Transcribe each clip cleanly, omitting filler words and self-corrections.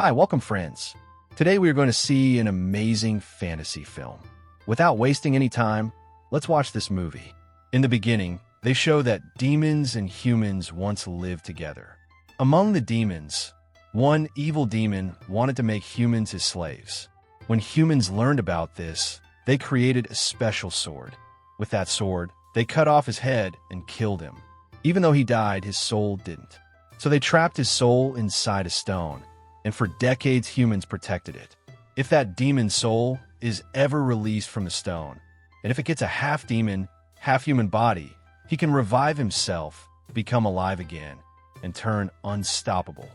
Hi, welcome friends. Today we are going to see an amazing fantasy film. Without wasting any time, let's watch this movie. In the beginning, they show that demons and humans once lived together. Among the demons, one evil demon wanted to make humans his slaves. When humans learned about this, they created a special sword. With that sword, they cut off his head and killed him. Even though he died, his soul didn't. So they trapped his soul inside a stone, and for decades humans protected it. If that demon's soul is ever released from the stone, and if it gets a half-demon, half-human body, he can revive himself, become alive again, and turn unstoppable.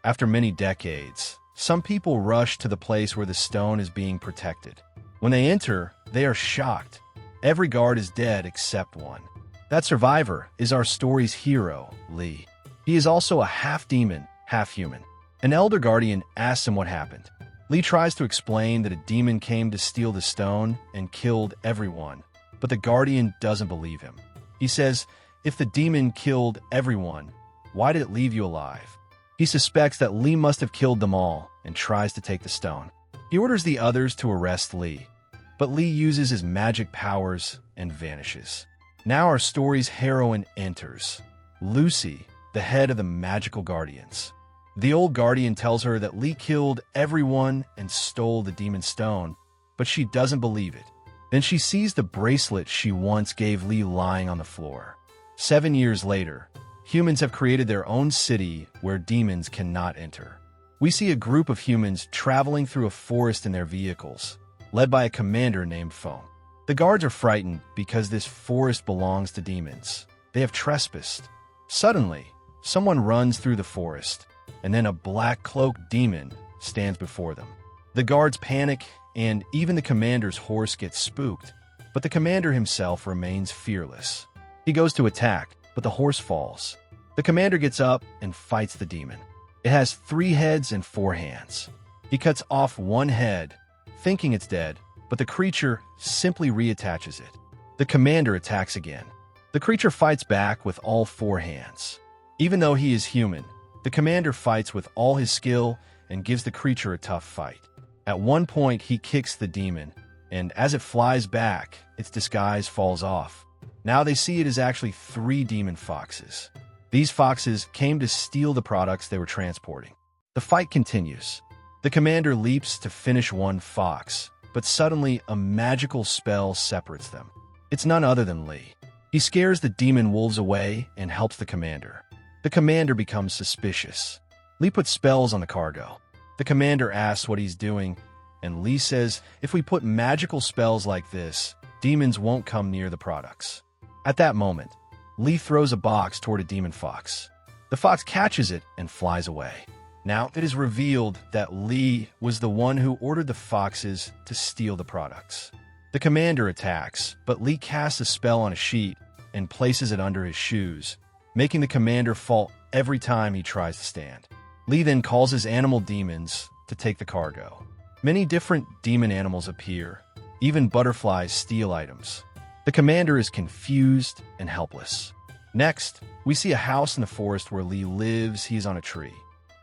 After many decades, some people rush to the place where the stone is being protected. When they enter, they are shocked. Every guard is dead except one. That survivor is our story's hero, Lee. He is also a half-demon, half-human. An elder guardian asks him what happened. Lee tries to explain that a demon came to steal the stone and killed everyone, but the guardian doesn't believe him. He says, if the demon killed everyone, why did it leave you alive? He suspects that Lee must have killed them all and tries to take the stone. He orders the others to arrest Lee, but Lee uses his magic powers and vanishes. Now our story's heroine enters, Lucy, the head of the magical guardians. The old guardian tells her that Lee killed everyone and stole the demon stone, but she doesn't believe it. Then she sees the bracelet she once gave Lee lying on the floor. 7 years later, humans have created their own city where demons cannot enter. We see a group of humans traveling through a forest in their vehicles, led by a commander named Foam. The guards are frightened because this forest belongs to demons. They have trespassed. Suddenly, someone runs through the forest, and then a black-cloaked demon stands before them. The guards panic, and even the commander's horse gets spooked, but the commander himself remains fearless. He goes to attack, but the horse falls. The commander gets up and fights the demon. It has 3 heads and 4 hands. He cuts off one head, thinking it's dead, but the creature simply reattaches it. The commander attacks again. The creature fights back with all 4 hands. Even though he is human, the commander fights with all his skill and gives the creature a tough fight. At one point, he kicks the demon, and as it flies back, its disguise falls off. Now they see it is actually 3 demon foxes. These foxes came to steal the products they were transporting. The fight continues. The commander leaps to finish one fox, but suddenly a magical spell separates them. It's none other than Lee. He scares the demon wolves away and helps the commander. The commander becomes suspicious. Lee puts spells on the cargo. The commander asks what he's doing, and Lee says, if we put magical spells like this, demons won't come near the products. At that moment, Lee throws a box toward a demon fox. The fox catches it and flies away. Now it is revealed that Lee was the one who ordered the foxes to steal the products. The commander attacks, but Lee casts a spell on a sheet and places it under his shoes, making the commander fall every time he tries to stand. Lee then calls his animal demons to take the cargo. Many different demon animals appear. Even butterflies steal items. The commander is confused and helpless. Next, we see a house in the forest where Lee lives. He is on a tree.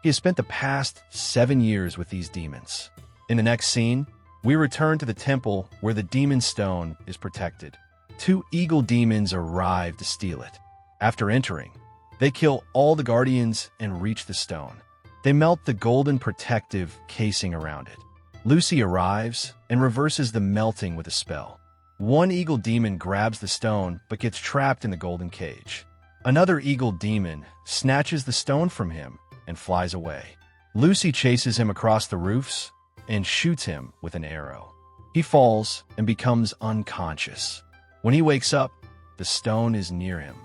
He has spent the past 7 years with these demons. In the next scene, we return to the temple where the demon stone is protected. 2 eagle demons arrive to steal it. After entering, they kill all the guardians and reach the stone. They melt the golden protective casing around it. Lucy arrives and reverses the melting with a spell. One eagle demon grabs the stone but gets trapped in the golden cage. Another eagle demon snatches the stone from him and flies away. Lucy chases him across the roofs and shoots him with an arrow. He falls and becomes unconscious. When he wakes up, the stone is near him.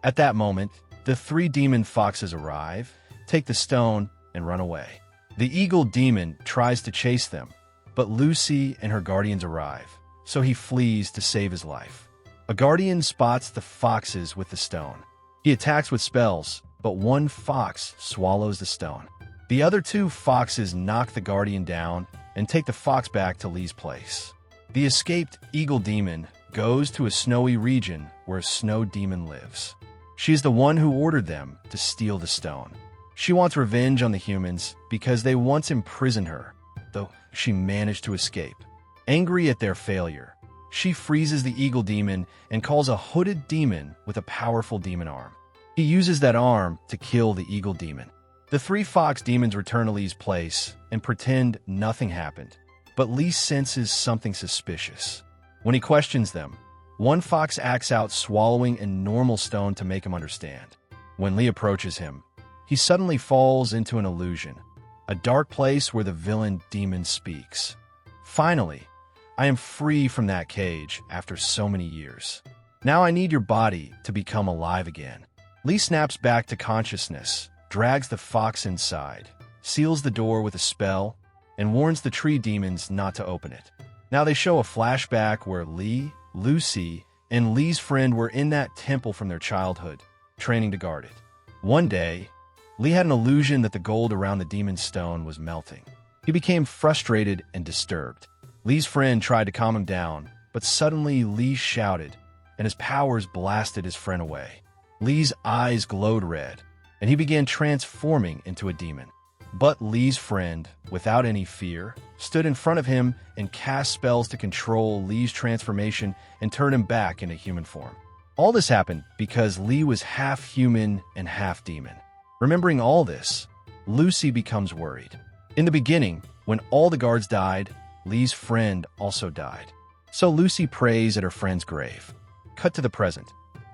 At that moment, the 3 demon foxes arrive, take the stone, and run away. The eagle demon tries to chase them, but Lucy and her guardians arrive, so he flees to save his life. A guardian spots the foxes with the stone. He attacks with spells, but one fox swallows the stone. The other 2 foxes knock the guardian down and take the fox back to Lee's place. The escaped eagle demon goes to a snowy region where a snow demon lives. She is the one who ordered them to steal the stone. She wants revenge on the humans because they once imprisoned her, though she managed to escape. Angry at their failure, she freezes the eagle demon and calls a hooded demon with a powerful demon arm. He uses that arm to kill the eagle demon. The three fox demons return to Lee's place and pretend nothing happened, but Lee senses something suspicious. When he questions them, one fox acts out swallowing a normal stone to make him understand. When Lee approaches him, he suddenly falls into an illusion, a dark place where the villain demon speaks. Finally, I am free from that cage after so many years. Now I need your body to become alive again. Lee snaps back to consciousness, drags the fox inside, seals the door with a spell, and warns the tree demons not to open it. Now they show a flashback where Lee, Lucy, and Lee's friend were in that temple from their childhood, training to guard it. One day, Lee had an illusion that the gold around the demon's stone was melting. He became frustrated and disturbed. Lee's friend tried to calm him down, but suddenly Lee shouted, and his powers blasted his friend away. Lee's eyes glowed red, and he began transforming into a demon. But Lee's friend, without any fear, stood in front of him and cast spells to control Lee's transformation and turn him back into human form. All this happened because Lee was half human and half demon. Remembering all this, Lucy becomes worried. In the beginning, when all the guards died, Lee's friend also died. So Lucy prays at her friend's grave. Cut to the present.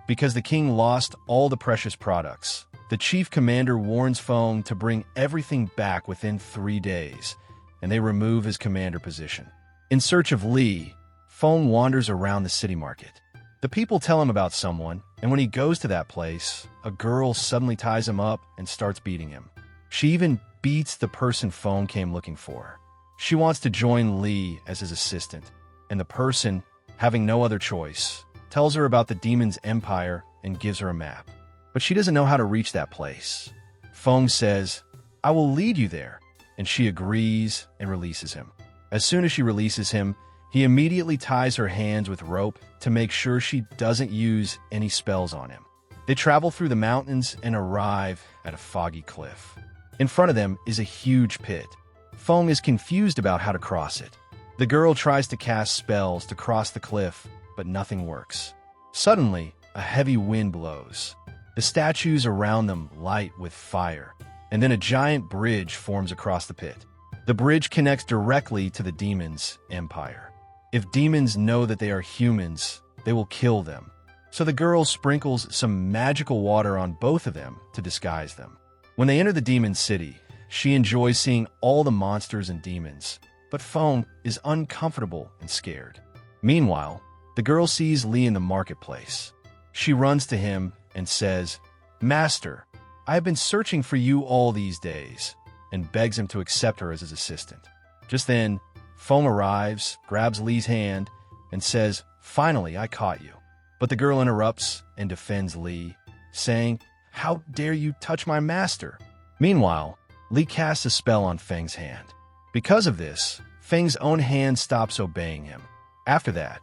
Because the king lost all the precious products, the chief commander warns Fong to bring everything back within 3 days, and they remove his commander position. In search of Lee, Fong wanders around the city market. The people tell him about someone, and when he goes to that place, a girl suddenly ties him up and starts beating him. She even beats the person Fong came looking for. She wants to join Lee as his assistant, and the person, having no other choice, tells her about the demon's empire and gives her a map. But she doesn't know how to reach that place. Fong says, "I will lead you there," and she agrees and releases him. As soon as she releases him, he immediately ties her hands with rope to make sure she doesn't use any spells on him. They travel through the mountains and arrive at a foggy cliff. In front of them is a huge pit. Fong is confused about how to cross it. The girl tries to cast spells to cross the cliff, but nothing works. Suddenly, a heavy wind blows. The statues around them light with fire, and then a giant bridge forms across the pit. The bridge connects directly to the demon's empire. If demons know that they are humans, they will kill them. So the girl sprinkles some magical water on both of them to disguise them. When they enter the demon city, she enjoys seeing all the monsters and demons, but Fong is uncomfortable and scared. Meanwhile, the girl sees Lee in the marketplace. She runs to him and says, "Master, I have been searching for you all these days," and begs him to accept her as his assistant. Just then, Fong arrives, grabs Lee's hand, and says, "Finally, I caught you." But the girl interrupts and defends Lee, saying, "How dare you touch my master?" Meanwhile, Lee casts a spell on Feng's hand. Because of this, Feng's own hand stops obeying him. After that,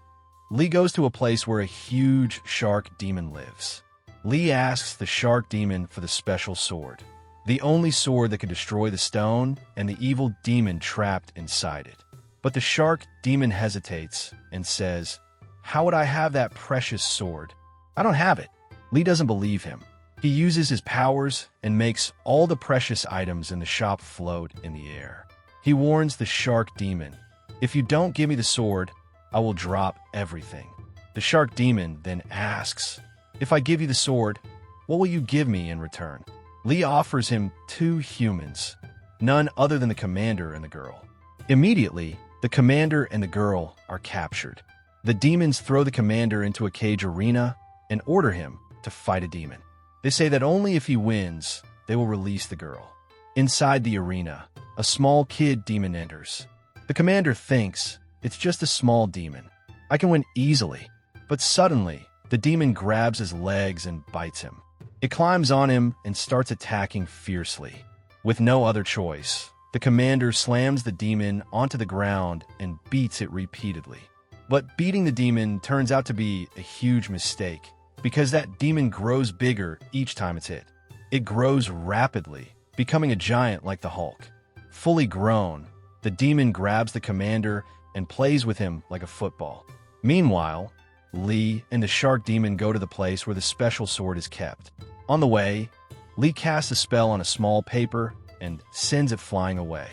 Lee goes to a place where a huge shark demon lives. Lee asks the shark demon for the special sword, the only sword that can destroy the stone and the evil demon trapped inside it. But the shark demon hesitates and says, "How would I have that precious sword? I don't have it." Lee doesn't believe him. He uses his powers and makes all the precious items in the shop float in the air. He warns the shark demon, "If you don't give me the sword, I will drop everything." The shark demon then asks, "If I give you the sword, what will you give me in return?" Lee offers him 2 humans, none other than the commander and the girl. Immediately, the commander and the girl are captured. The demons throw the commander into a cage arena and order him to fight a demon. They say that only if he wins, they will release the girl. Inside the arena, a small kid demon enters. The commander thinks, "It's just a small demon. I can win easily." But suddenly, the demon grabs his legs and bites him. It climbs on him and starts attacking fiercely. With no other choice, the commander slams the demon onto the ground and beats it repeatedly. But beating the demon turns out to be a huge mistake, because that demon grows bigger each time it's hit. It grows rapidly, becoming a giant like the Hulk. Fully grown, the demon grabs the commander and plays with him like a football. Meanwhile, Lee and the shark demon go to the place where the special sword is kept. On the way, Lee casts a spell on a small paper and sends it flying away.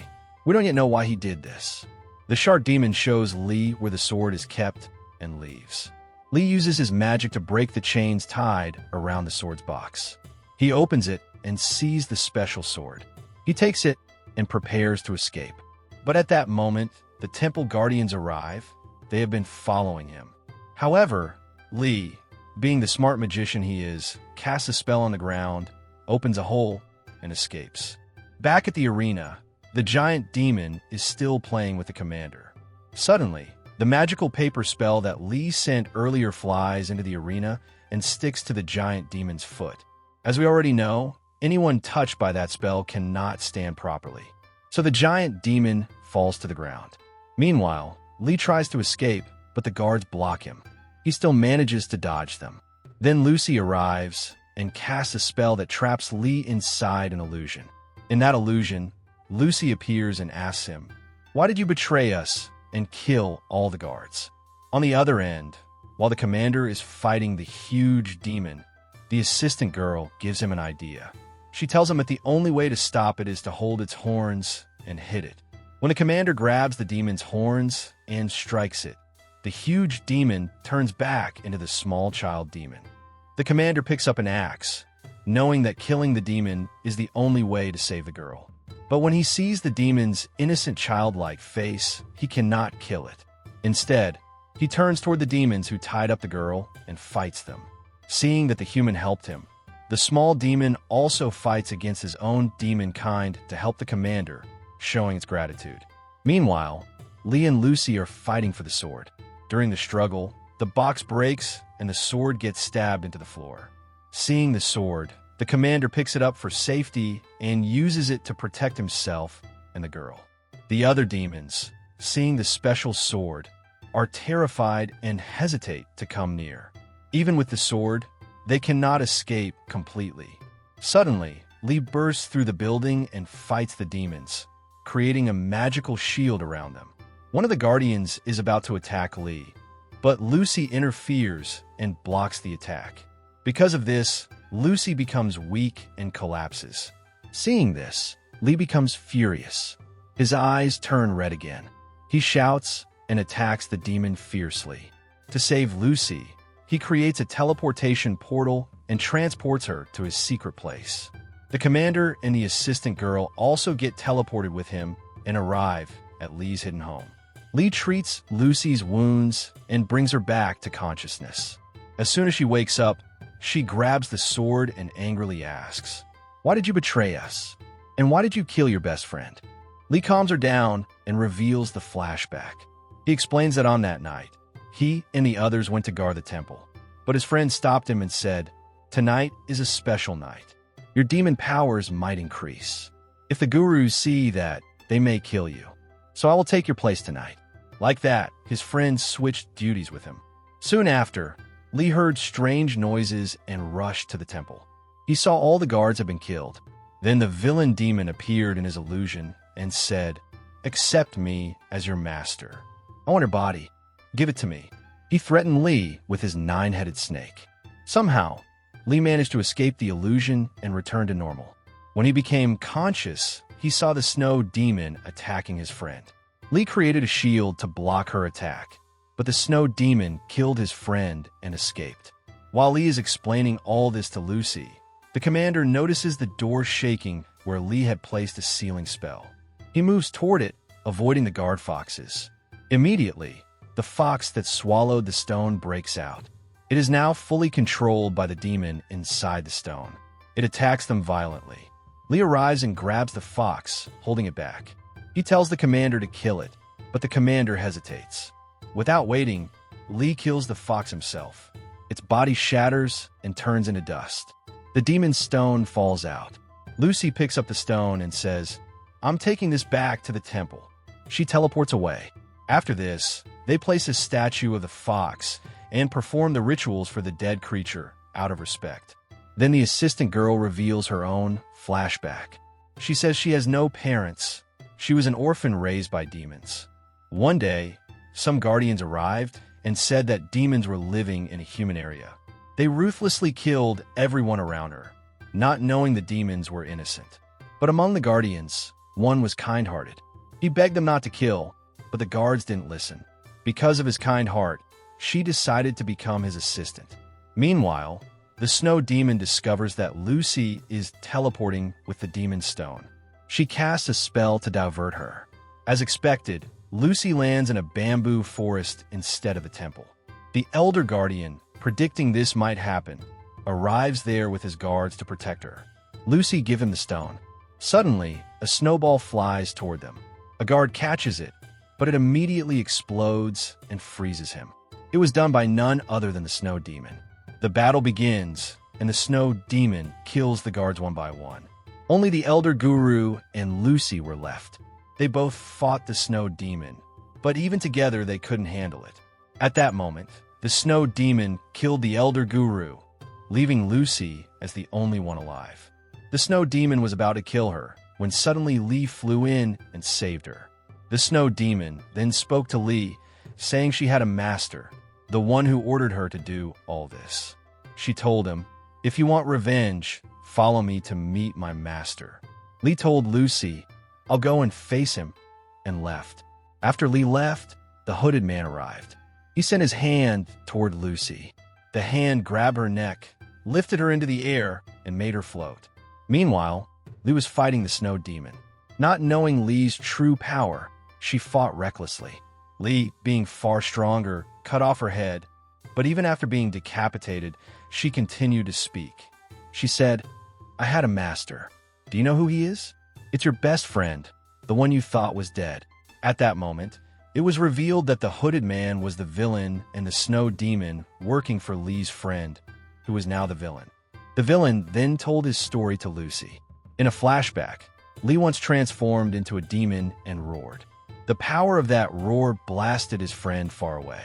We don't yet know why he did this. The shark demon shows Lee where the sword is kept and leaves. Lee uses his magic to break the chains tied around the sword's box. He opens it and sees the special sword. He takes it and prepares to escape. But at that moment, the temple guardians arrive. They have been following him. However, Lee, being the smart magician he is, casts a spell on the ground, opens a hole, and escapes. Back at the arena, the giant demon is still playing with the commander. Suddenly, the magical paper spell that Lee sent earlier flies into the arena and sticks to the giant demon's foot. As we already know, anyone touched by that spell cannot stand properly. So the giant demon falls to the ground. Meanwhile, Lee tries to escape, but the guards block him. He still manages to dodge them. Then Lucy arrives and casts a spell that traps Lee inside an illusion. In that illusion, Lucy appears and asks him, "Why did you betray us and kill all the guards?" On the other end, while the commander is fighting the huge demon, the assistant girl gives him an idea. She tells him that the only way to stop it is to hold its horns and hit it. When the commander grabs the demon's horns and strikes it, the huge demon turns back into the small child demon. The commander picks up an axe, knowing that killing the demon is the only way to save the girl. But when he sees the demon's innocent childlike face, he cannot kill it. Instead, he turns toward the demons who tied up the girl and fights them. Seeing that the human helped him, the small demon also fights against his own demon kind to help the commander, showing its gratitude. Meanwhile, Lee and Lucy are fighting for the sword. During the struggle, the box breaks and the sword gets stabbed into the floor. Seeing the sword, the commander picks it up for safety and uses it to protect himself and the girl. The other demons, seeing the special sword, are terrified and hesitate to come near. Even with the sword, they cannot escape completely. Suddenly, Lee bursts through the building and fights the demons, creating a magical shield around them. One of the guardians is about to attack Lee, but Lucy interferes and blocks the attack. Because of this, Lucy becomes weak and collapses. Seeing this, Lee becomes furious. His eyes turn red again. He shouts and attacks the demon fiercely. To save Lucy, he creates a teleportation portal and transports her to his secret place. The commander and the assistant girl also get teleported with him and arrive at Lee's hidden home. Lee treats Lucy's wounds and brings her back to consciousness. As soon as she wakes up, she grabs the sword and angrily asks, "Why did you betray us? And why did you kill your best friend?" Lee calms her down and reveals the flashback. He explains that on that night, he and the others went to guard the temple, but his friend stopped him and said, "Tonight is a special night. Your demon powers might increase. If the gurus see that, they may kill you. So I will take your place tonight." Like that, his friend switched duties with him. Soon after, Lee heard strange noises and rushed to the temple. He saw all the guards had been killed. Then the villain demon appeared in his illusion and said, "Accept me as your master. I want your body. Give it to me." He threatened Lee with his 9-headed snake. Somehow, Lee managed to escape the illusion and return to normal. When he became conscious, he saw the snow demon attacking his friend. Lee created a shield to block her attack, but the snow demon killed his friend and escaped. While Lee is explaining all this to Lucy, the commander notices the door shaking where Lee had placed a sealing spell. He moves toward it, avoiding the guard foxes. Immediately, the fox that swallowed the stone breaks out. It is now fully controlled by the demon inside the stone. It attacks them violently. Lee arrives and grabs the fox, holding it back. He tells the commander to kill it, but the commander hesitates. Without waiting, Lee kills the fox himself. Its body shatters and turns into dust. The demon's stone falls out. Lucy picks up the stone and says, "I'm taking this back to the temple." She teleports away. After this, they place a statue of the fox and perform the rituals for the dead creature out of respect. Then the assistant girl reveals her own flashback. She says she has no parents. She was an orphan raised by demons. One day, some guardians arrived and said that demons were living in a human area. They ruthlessly killed everyone around her, not knowing the demons were innocent. But among the guardians, one was kind-hearted. He begged them not to kill, but the guards didn't listen. Because of his kind heart, she decided to become his assistant. Meanwhile, the snow demon discovers that Lucy is teleporting with the demon stone. She casts a spell to divert her. As expected, Lucy lands in a bamboo forest instead of a temple. The elder guardian, predicting this might happen, arrives there with his guards to protect her. Lucy gives him the stone. Suddenly, a snowball flies toward them. A guard catches it, but it immediately explodes and freezes him. It was done by none other than the snow demon. The battle begins, and the snow demon kills the guards one by one. Only the elder guru and Lucy were left. They both fought the snow demon, but even together they couldn't handle it. At that moment, the snow demon killed the elder guru, leaving Lucy as the only one alive. The snow demon was about to kill her when suddenly Lee flew in and saved her. The snow demon then spoke to Lee, saying she had a master, the one who ordered her to do all this. She told him, "If you want revenge, follow me to meet my master." Lee told Lucy, "I'll go and face him," and left. After Lee left, the hooded man arrived. He sent his hand toward Lucy. The hand grabbed her neck, lifted her into the air, and made her float. Meanwhile, Lee was fighting the snow demon. Not knowing Lee's true power, she fought recklessly. Lee, being far stronger, cut off her head, but even after being decapitated, she continued to speak. She said, "I had a master. Do you know who he is? It's your best friend, the one you thought was dead." At that moment, it was revealed that the hooded man was the villain and the snow demon working for Lee's friend, who was now the villain. The villain then told his story to Lucy. In a flashback, Lee once transformed into a demon and roared. The power of that roar blasted his friend far away.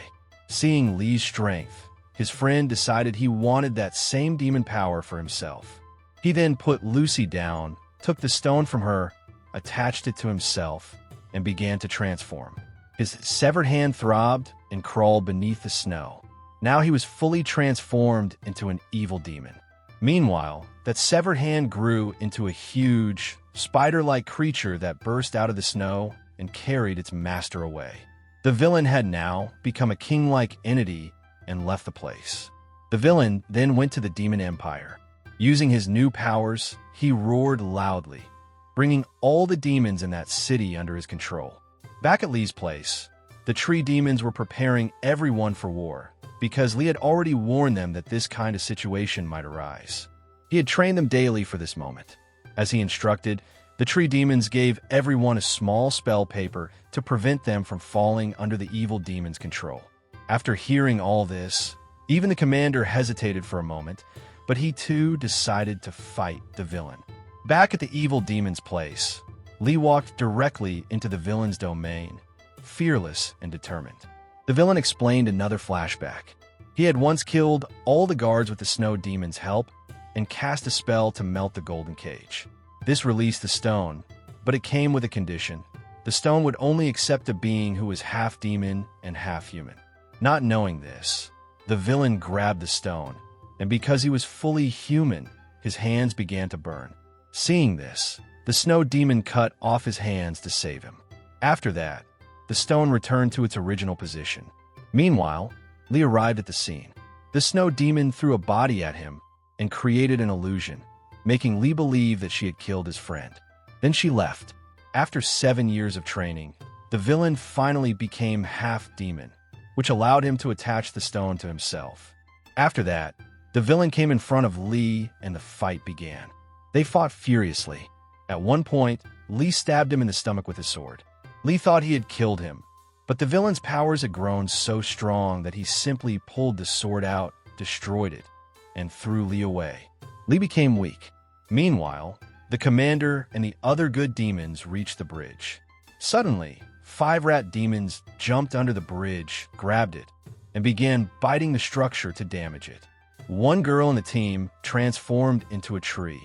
Seeing Lee's strength, his friend decided he wanted that same demon power for himself. He then put Lucy down, took the stone from her, attached it to himself, and began to transform. His severed hand throbbed and crawled beneath the snow. Now he was fully transformed into an evil demon. Meanwhile, that severed hand grew into a huge, spider-like creature that burst out of the snow and carried its master away. The villain had now become a king-like entity and left the place. The villain then went to the demon empire. Using his new powers, he roared loudly, bringing all the demons in that city under his control. Back at Lee's place, the tree demons were preparing everyone for war, because Lee had already warned them that this kind of situation might arise. He had trained them daily for this moment. As he instructed, the tree demons gave everyone a small spell paper to prevent them from falling under the evil demon's control. After hearing all this, even the commander hesitated for a moment, but he too decided to fight the villain. Back at the evil demon's place, Lee walked directly into the villain's domain, fearless and determined. The villain explained another flashback. He had once killed all the guards with the snow demon's help and cast a spell to melt the golden cage. This released the stone, but it came with a condition. The stone would only accept a being who was half demon and half human. Not knowing this, the villain grabbed the stone, and because he was fully human, his hands began to burn. Seeing this, the snow demon cut off his hands to save him. After that, the stone returned to its original position. Meanwhile, Lee arrived at the scene. The snow demon threw a body at him and created an illusion, making Lee believe that she had killed his friend. Then she left. After 7 years of training, the villain finally became half demon, which allowed him to attach the stone to himself. After that, the villain came in front of Lee and the fight began. They fought furiously. At one point, Lee stabbed him in the stomach with his sword. Lee thought he had killed him, but the villain's powers had grown so strong that he simply pulled the sword out, destroyed it, and threw Lee away. Lee became weak. Meanwhile, the commander and the other good demons reached the bridge. Suddenly, 5 rat demons jumped under the bridge, grabbed it, and began biting the structure to damage it. One girl in the team transformed into a tree,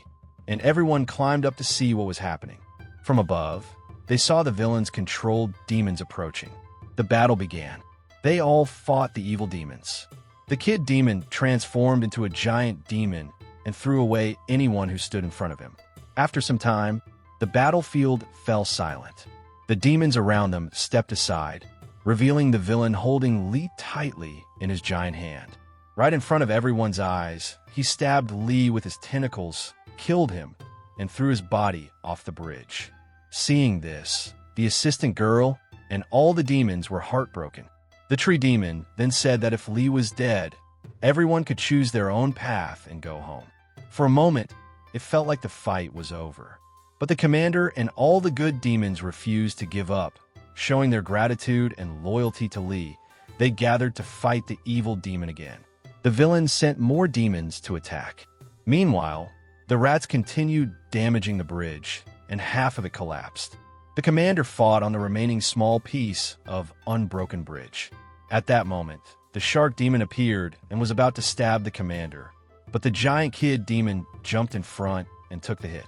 and everyone climbed up to see what was happening. From above, they saw the villains' controlled demons approaching. The battle began. They all fought the evil demons. The kid demon transformed into a giant demon and threw away anyone who stood in front of him. After some time, the battlefield fell silent. The demons around them stepped aside, revealing the villain holding Lee tightly in his giant hand. Right in front of everyone's eyes, he stabbed Lee with his tentacles, killed him, and threw his body off the bridge. Seeing this, the assistant girl and all the demons were heartbroken. The tree demon then said that if Lee was dead, everyone could choose their own path and go home. For a moment, it felt like the fight was over. But the commander and all the good demons refused to give up. Showing their gratitude and loyalty to Lee, they gathered to fight the evil demon again. The villains sent more demons to attack. Meanwhile, the rats continued damaging the bridge, and half of it collapsed. The commander fought on the remaining small piece of unbroken bridge. At that moment, the shark demon appeared and was about to stab the commander, but the giant kid demon jumped in front and took the hit.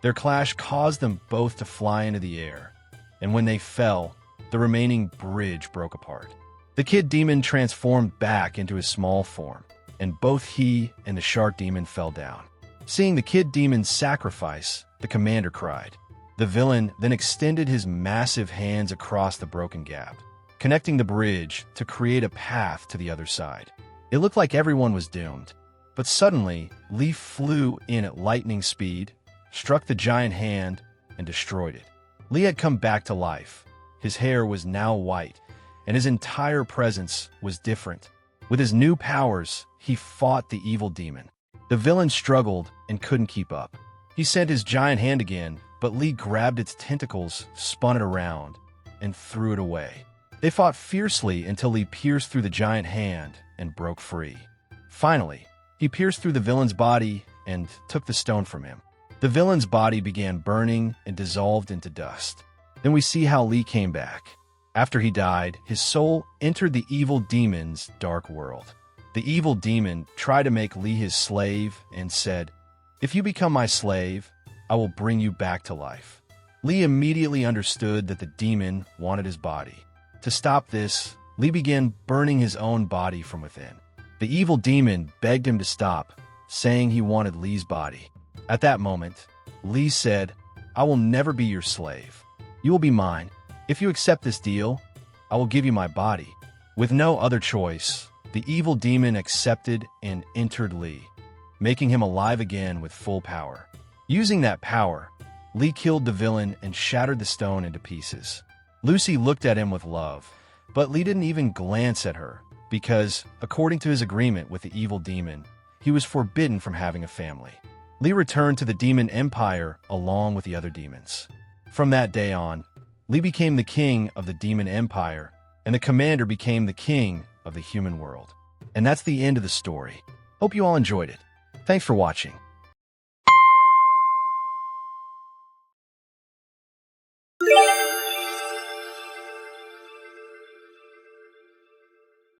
Their clash caused them both to fly into the air, and when they fell, the remaining bridge broke apart. The kid demon transformed back into his small form, and both he and the shark demon fell down. Seeing the kid demon's sacrifice, the commander cried. The villain then extended his massive hands across the broken gap, connecting the bridge to create a path to the other side. It looked like everyone was doomed, but suddenly, Lee flew in at lightning speed, struck the giant hand, and destroyed it. Lee had come back to life. His hair was now white, and his entire presence was different. With his new powers, he fought the evil demon. The villain struggled and couldn't keep up. He sent his giant hand again, but Lee grabbed its tentacles, spun it around, and threw it away. They fought fiercely until Lee pierced through the giant hand and broke free. Finally, he pierced through the villain's body and took the stone from him. The villain's body began burning and dissolved into dust. Then we see how Lee came back. After he died, his soul entered the evil demon's dark world. The evil demon tried to make Lee his slave and said, "If you become my slave, I will bring you back to life." Lee immediately understood that the demon wanted his body. To stop this, Lee began burning his own body from within. The evil demon begged him to stop, saying he wanted Lee's body. At that moment, Lee said, "I will never be your slave. You will be mine. If you accept this deal, I will give you my body." With no other choice, the evil demon accepted and entered Lee, making him alive again with full power. Using that power, Lee killed the villain and shattered the stone into pieces. Lucy looked at him with love, but Lee didn't even glance at her because, according to his agreement with the evil demon, he was forbidden from having a family. Lee returned to the demon empire along with the other demons. From that day on, Lee became the king of the demon empire, and the commander became the king of the human world. And that's the end of the story. Hope you all enjoyed it. Thanks for watching.